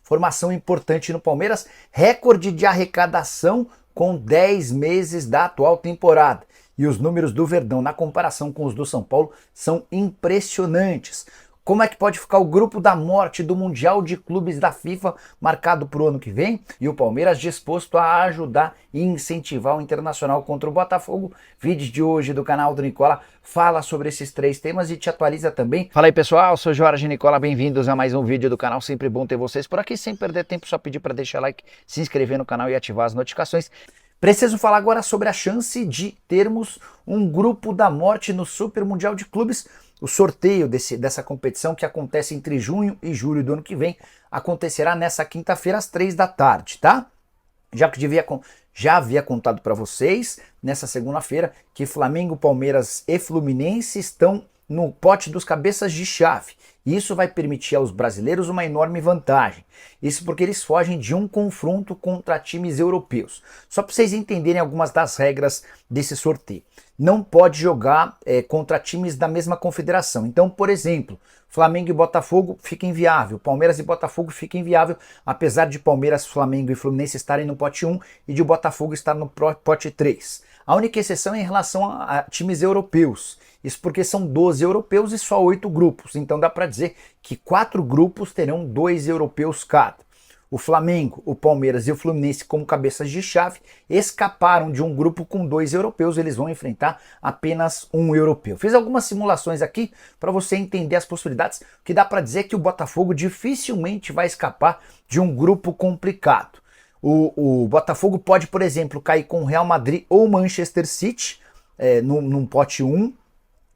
Formação importante no Palmeiras, recorde de arrecadação com 10 meses da atual temporada. E os números do Verdão na comparação com os do São Paulo são impressionantes. Como é que pode ficar o grupo da morte do Mundial de Clubes da FIFA marcado para o ano que vem? E o Palmeiras disposto a ajudar e incentivar o Internacional contra o Botafogo. Vídeo de hoje do canal do Nicola fala sobre esses três temas e te atualiza também. Fala aí pessoal, sou Jorge Nicola, bem-vindos a mais um vídeo do canal. Sempre bom ter vocês por aqui, sem perder tempo, só pedir para deixar like, se inscrever no canal e ativar as notificações. Preciso falar agora sobre a chance de termos um grupo da morte no Super Mundial de Clubes. O sorteio dessa competição, que acontece entre junho e julho do ano que vem, acontecerá nessa quinta-feira às 3 da tarde, tá? Já havia contado para vocês nessa segunda-feira que Flamengo, Palmeiras e Fluminense estão no pote dos cabeças de chave. Isso vai permitir aos brasileiros uma enorme vantagem. Isso porque eles fogem de um confronto contra times europeus. Só para vocês entenderem algumas das regras desse sorteio. Não pode jogar contra times da mesma confederação. Então, por exemplo, Flamengo e Botafogo fica inviável, Palmeiras e Botafogo fica inviável, apesar de Palmeiras, Flamengo e Fluminense estarem no pote 1 e de Botafogo estar no pote 3. A única exceção é em relação a times europeus. Isso porque são 12 europeus e só 8 grupos. Então dá para dizer que 4 grupos terão 2 europeus cada. O Flamengo, o Palmeiras e o Fluminense, como cabeças de chave, escaparam de um grupo com 2 europeus. Eles vão enfrentar apenas um europeu. Fiz algumas simulações aqui para você entender as possibilidades. O que dá para dizer é que o Botafogo dificilmente vai escapar de um grupo complicado. O Botafogo pode, por exemplo, cair com o Real Madrid ou Manchester City num pote 1,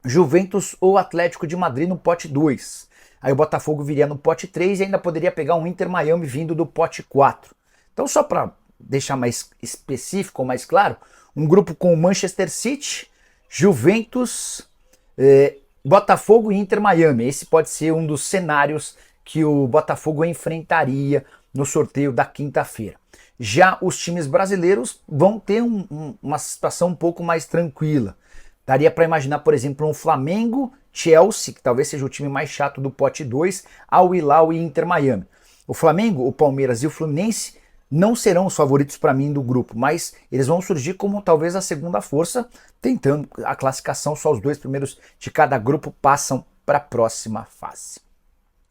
Juventus ou Atlético de Madrid no pote 2. Aí o Botafogo viria no pote 3 e ainda poderia pegar um Inter Miami vindo do pote 4. Então, só para deixar mais específico, mais claro, um grupo com Manchester City, Juventus, Botafogo e Inter Miami. Esse pode ser um dos cenários que o Botafogo enfrentaria no sorteio da quinta-feira. Já os times brasileiros vão ter uma situação um pouco mais tranquila. Daria para imaginar, por exemplo, um Flamengo, Chelsea, que talvez seja o time mais chato do pote 2, Al Hilal e Inter Miami. O Flamengo, o Palmeiras e o Fluminense não serão os favoritos para mim do grupo, mas eles vão surgir como talvez a segunda força, tentando a classificação, só os 2 primeiros de cada grupo passam para a próxima fase.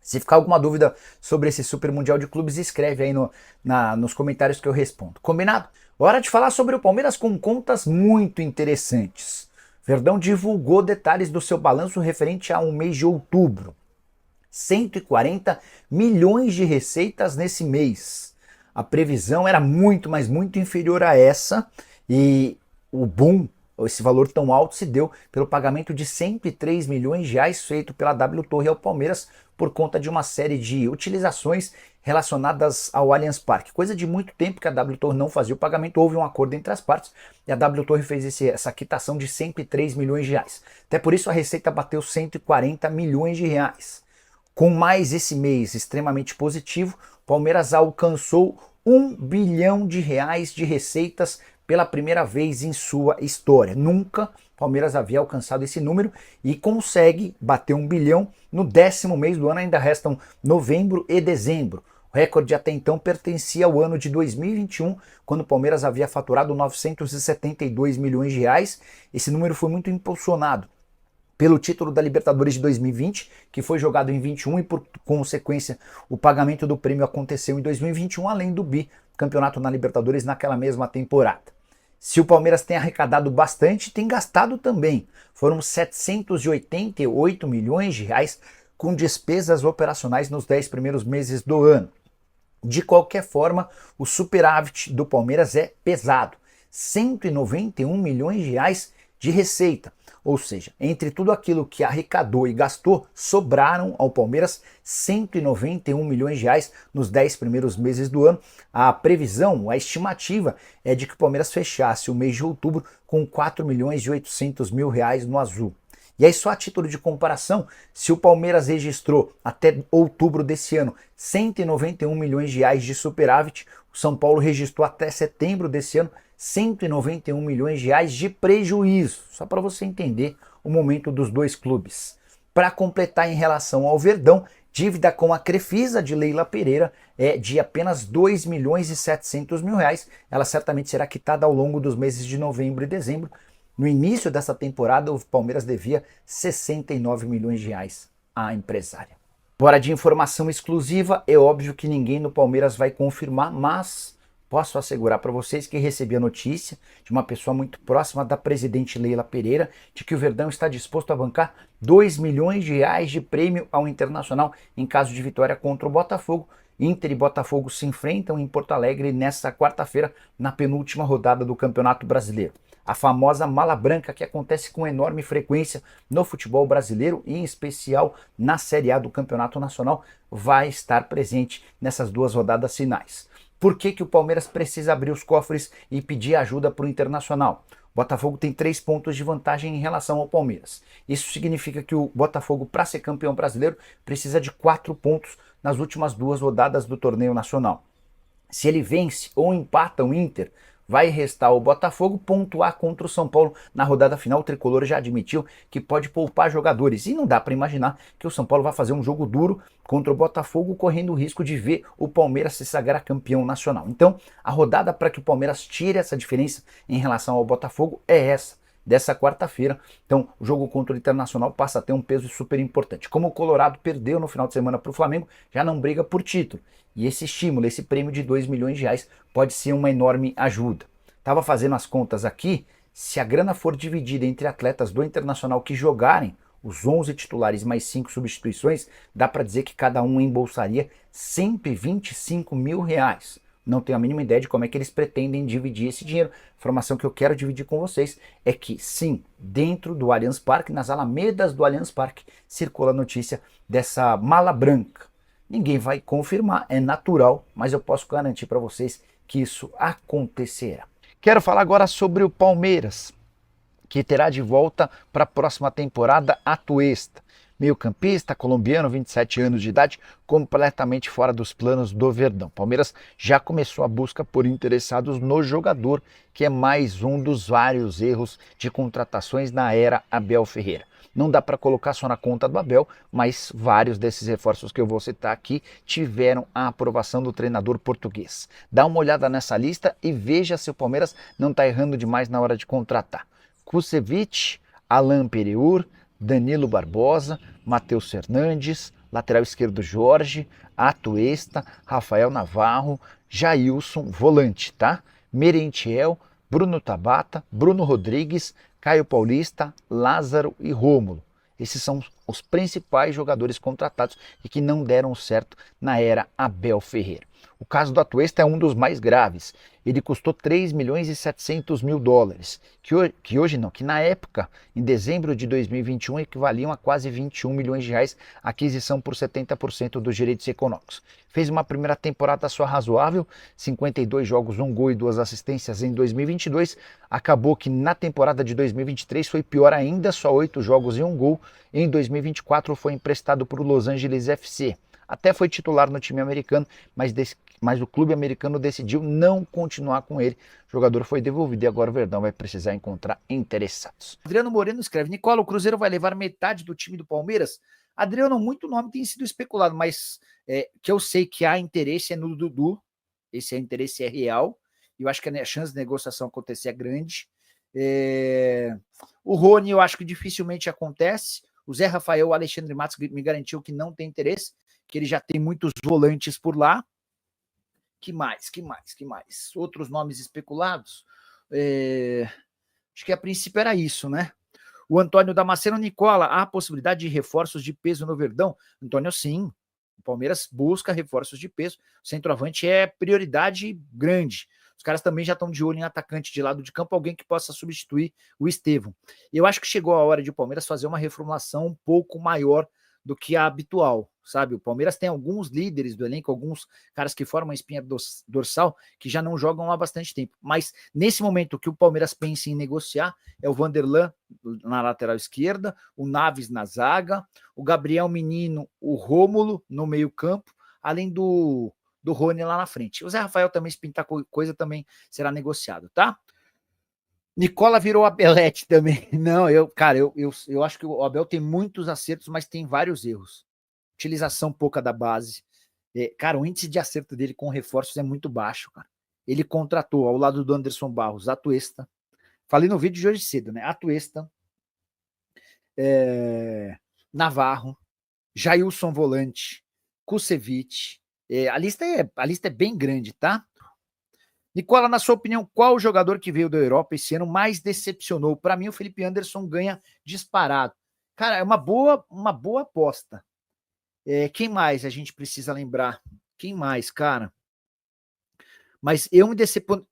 Se ficar alguma dúvida sobre esse Super Mundial de Clubes, escreve aí nos comentários que eu respondo. Combinado? Hora de falar sobre o Palmeiras com contas muito interessantes. Verdão divulgou detalhes do seu balanço referente a um mês de outubro. 140 milhões de receitas nesse mês. A previsão era muito, mas muito inferior a essa, e o boom, esse valor tão alto, se deu pelo pagamento de 103 milhões de reais feito pela W Torre ao Palmeiras por conta de uma série de utilizações relacionadas ao Allianz Parque. Coisa de muito tempo que a W Torre não fazia o pagamento, houve um acordo entre as partes e a W Torre fez essa quitação de 103 milhões de reais. Até por isso a receita bateu 140 milhões de reais. Com mais esse mês extremamente positivo, o Palmeiras alcançou 1 bilhão de reais de receitas pela primeira vez em sua história. Nunca o Palmeiras havia alcançado esse número e consegue bater 1 bilhão no 10º mês do ano, ainda restam novembro e dezembro. O recorde até então pertencia ao ano de 2021, quando o Palmeiras havia faturado 972 milhões de reais. Esse número foi muito impulsionado pelo título da Libertadores de 2020, que foi jogado em 21 e por consequência o pagamento do prêmio aconteceu em 2021, além do bicampeonato na Libertadores naquela mesma temporada. Se o Palmeiras tem arrecadado bastante, tem gastado também. Foram 788 milhões de reais com despesas operacionais nos 10 primeiros meses do ano. De qualquer forma, o superávit do Palmeiras é pesado. 191 milhões de reais de receita. Ou seja, entre tudo aquilo que arrecadou e gastou, sobraram ao Palmeiras 191 milhões de reais nos 10 primeiros meses do ano. A previsão, a estimativa é de que o Palmeiras fechasse o mês de outubro com 4 milhões e 800 mil reais no azul. E aí, só a título de comparação, se o Palmeiras registrou até outubro desse ano 191 milhões de reais de superávit, o São Paulo registrou até setembro desse ano 191 milhões de reais de prejuízo. Só para você entender o momento dos dois clubes. Para completar em relação ao Verdão, Dívida com a Crefisa de Leila Pereira é de apenas 2 milhões e 700 mil reais. Ela certamente será quitada ao longo dos meses de novembro e dezembro. No início dessa temporada, o Palmeiras devia 69 milhões de reais à empresária. Bora de informação exclusiva, é óbvio que ninguém no Palmeiras vai confirmar, mas posso assegurar para vocês que recebi a notícia de uma pessoa muito próxima da presidente Leila Pereira de que o Verdão está disposto a bancar 2 milhões de reais de prêmio ao Internacional em caso de vitória contra o Botafogo. Inter e Botafogo se enfrentam em Porto Alegre nesta quarta-feira, na penúltima rodada do Campeonato Brasileiro. A famosa mala branca que acontece com enorme frequência no futebol brasileiro e em especial na Série A do Campeonato Nacional vai estar presente nessas duas rodadas finais. Por que o Palmeiras precisa abrir os cofres e pedir ajuda para o Internacional? O Botafogo tem 3 pontos de vantagem em relação ao Palmeiras. Isso significa que o Botafogo, para ser campeão brasileiro, precisa de 4 pontos nas últimas 2 rodadas do torneio nacional. Se ele vence ou empata o Inter, vai restar ao Botafogo pontuar contra o São Paulo na rodada final. O Tricolor já admitiu que pode poupar jogadores e não dá para imaginar que o São Paulo vai fazer um jogo duro contra o Botafogo, correndo o risco de ver o Palmeiras se sagrar campeão nacional. Então, a rodada para que o Palmeiras tire essa diferença em relação ao Botafogo é essa, dessa quarta-feira. Então, o jogo contra o Internacional passa a ter um peso super importante. Como o Colorado perdeu no final de semana para o Flamengo, já não briga por título. E esse estímulo, esse prêmio de 2 milhões de reais pode ser uma enorme ajuda. Estava fazendo as contas aqui, se a grana for dividida entre atletas do Internacional que jogarem, os 11 titulares mais 5 substituições, dá para dizer que cada um embolsaria 125 mil reais. Não tenho a mínima ideia de como é que eles pretendem dividir esse dinheiro. A informação que eu quero dividir com vocês é que, sim, dentro do Allianz Parque, nas alamedas do Allianz Parque, circula a notícia dessa mala branca. Ninguém vai confirmar, é natural, mas eu posso garantir para vocês que isso acontecerá. Quero falar agora sobre o Palmeiras, que terá de volta para a próxima temporada Atuesta. Meio-campista, colombiano, 27 anos de idade, completamente fora dos planos do Verdão. Palmeiras já começou a busca por interessados no jogador, que é mais um dos vários erros de contratações na era Abel Ferreira. Não dá para colocar só na conta do Abel, mas vários desses reforços que eu vou citar aqui tiveram a aprovação do treinador português. Dá uma olhada nessa lista e veja se o Palmeiras não está errando demais na hora de contratar. Kusevich, Alain Pereur, Danilo Barbosa, Matheus Fernandes, lateral esquerdo Jorge, Atuesta, Rafael Navarro, Jailson, volante, tá? Merentiel, Bruno Tabata, Bruno Rodrigues, Caio Paulista, Lázaro e Rômulo. Esses são os principais jogadores contratados e que não deram certo na era Abel Ferreira. O caso do Atuesta é um dos mais graves. Ele custou 3 milhões e 700 mil dólares, que hoje não, que na época, em dezembro de 2021, equivaliam a quase 21 milhões de reais, aquisição por 70% dos direitos econômicos. Fez uma primeira temporada só razoável, 52 jogos, 1 gol e 2 assistências em 2022. Acabou que na temporada de 2023 foi pior ainda, só 8 jogos e 1 gol. Em 2024 foi emprestado para o Los Angeles FC. Até foi titular no time americano, mas o clube americano decidiu não continuar com ele. O jogador foi devolvido e agora o Verdão vai precisar encontrar interessados. Adriano Moreno escreve: Nicola, o Cruzeiro vai levar metade do time do Palmeiras? Adriano, muito nome tem sido especulado, mas que eu sei que há interesse é no Dudu. Esse interesse é real. Eu acho que a chance de negociação acontecer é grande. O Rony eu acho que dificilmente acontece. O Zé Rafael, o Alexandre Matos me garantiu que não tem interesse, que ele já tem muitos volantes por lá. Que mais? Outros nomes especulados? Acho que a princípio era isso, né? O Antônio Damasceno: Nicola, há possibilidade de reforços de peso no Verdão? Antônio, sim. O Palmeiras busca reforços de peso. O centroavante é prioridade grande. Os caras também já estão de olho em atacante de lado de campo, alguém que possa substituir o Estevão. Eu acho que chegou a hora de o Palmeiras fazer uma reformulação um pouco maior do que a habitual, sabe? O Palmeiras tem alguns líderes do elenco, alguns caras que formam a espinha dorsal, que já não jogam há bastante tempo. Mas nesse momento, o que o Palmeiras pensa em negociar é o Vanderlan na lateral esquerda, o Naves na zaga, o Gabriel Menino, o Rômulo no meio campo, além do Rony lá na frente. O Zé Rafael também, se pintar coisa, também será negociado, tá? Nicola virou Abelete também. Não, eu acho que o Abel tem muitos acertos, mas tem vários erros. utilização pouca da base. Cara, o índice de acerto dele com reforços é muito baixo, cara. Ele contratou, ao lado do Anderson Barros, Atuesta. Falei no vídeo de hoje cedo, né? Atuesta, Navarro, Jailson Volante, Kusevich. A lista é bem grande, tá? Nicola, na sua opinião, qual o jogador que veio da Europa esse ano mais decepcionou? Para mim, o Felipe Anderson ganha disparado. Cara, é uma boa aposta. Quem mais a gente precisa lembrar? Quem mais, cara? Mas eu me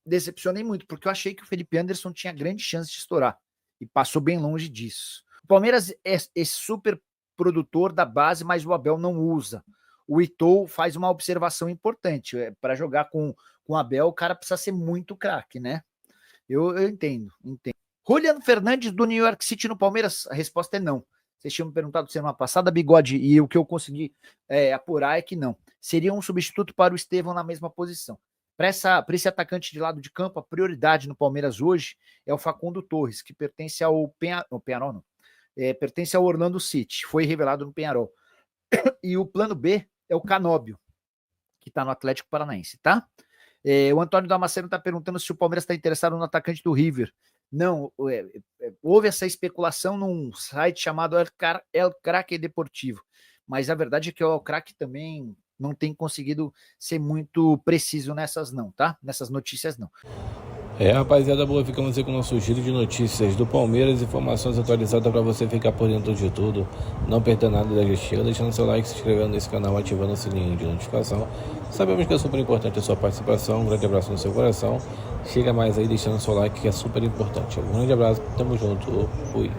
decepcionei muito, porque eu achei que o Felipe Anderson tinha grande chance de estourar. E passou bem longe disso. O Palmeiras é super produtor da base, mas o Abel não usa. O Eto'o faz uma observação importante. Para jogar com o Abel, o cara precisa ser muito craque, né? Eu entendo. Juliano Fernandes, do New York City no Palmeiras, a resposta é não. Vocês tinham me perguntado semana passada, Bigode, e o que eu consegui apurar é que não. Seria um substituto para o Estevão na mesma posição. Para esse atacante de lado de campo, a prioridade no Palmeiras hoje é o Facundo Torres, que pertence ao Peñarol, não. Pertence ao Orlando City, foi revelado no Peñarol. E o plano B é o Canóbio, que está no Atlético Paranaense, tá? O Antônio Damasceno está perguntando se o Palmeiras está interessado no atacante do River. Não, houve essa especulação num site chamado El Craque Deportivo, mas a verdade é que o El Craque também não tem conseguido ser muito preciso nessas não, tá? Nessas notícias não. Rapaziada boa, ficamos aí com o nosso giro de notícias do Palmeiras, informações atualizadas para você ficar por dentro de tudo, não perder nada da gestia, deixando seu like, se inscrevendo nesse canal, ativando o sininho de notificação. Sabemos que é super importante a sua participação, um grande abraço no seu coração, chega mais aí deixando seu like que é super importante. Um grande abraço, tamo junto, fui.